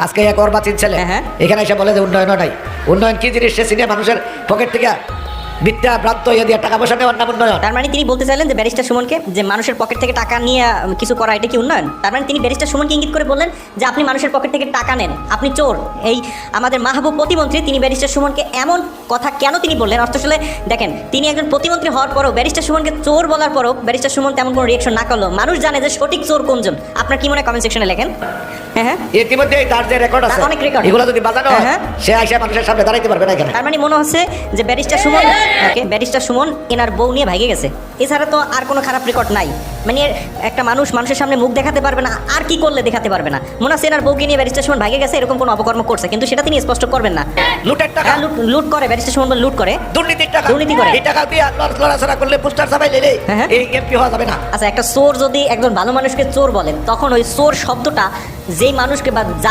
আজকে এক অর্বাচীন ছেলে এখানে এসে বলে যে উন্নয়ন নাই। উন্নয়ন কি জিনিস সে চিনে মানুষের পকেট থেকে মিথ্যা ভ্রান্ত ইয়ে দিয়ে টাকা পয়সা নেওয়ার নাম উন্নয়ন। তার মানে তিনি বলতে চাইলেন যে ব্যারিস্টার সুমনকে যে মানুষের পকেট থেকে টাকা নিয়ে কিছু করা এটা কি উন্নয়ন? তার মানে তিনি ব্যারিস্টার সুমনকে ইঙ্গিত করে বললেন যে আপনি মানুষের পকেট থেকে টাকা নেন, আপনি চোর। এই আমাদের মাহবুব প্রতিমন্ত্রী তিনি ব্যারিস্টার সুমনকে এমন কথা কেন তিনি বললেন? আসলে দেখেন, তিনি একজন প্রতিমন্ত্রী হওয়ার পরও ব্যারিস্টার সুমনকে চোর বলার পরও ব্যারিস্টার সুমন তেমন কোনো রিয়েকশন না করলো। মানুষ জানে যে সঠিক চোর কোনজন। আপনার কি মনে হয়? কমেন্ট সেকশনে লেখেন। হ্যাঁ, ইতিমধ্যে তার যে রেকর্ড আছে অনেক রেকর্ড, এগুলো যদি বাজানো হয় সে আইসা মানুষের সামনে দাঁড়াইতে পারবে না এখানে। তার মানে মনে হচ্ছে যে ব্যারিস্টার সুমন এনার বউ নিয়ে ভাগে গেছে। এছাড়া তো আর কোনো খারাপ রেকর্ড নাই। মানে একটা মানুষের সামনে মুখ দেখাতে পারবে না, আর কি করলে দেখাতে পারবে না। মনে হচ্ছে এনার বউকে নিয়ে ব্যারিস্টার সুমন ভাগে গেছে, এরকম কোনো অপকর্ম করছে, কিন্তু সেটা তিনি স্পষ্ট করবেন না। লুটের টাকা লুট করে ব্যারিস্টার সুমন, লুট করে, দুর্নীতির টাকা, দুর্নীতি করে। এই টাকা দিয়ে লড়াচড়া করলে পোস্টার ছাপাই লেলে এই এমপি হওয়া যাবে না। আচ্ছা, একটা চোর যদি একজন ভালো মানুষকে চোর বলেন, তখন ওই চোর শব্দটা যেই মানুষকে বা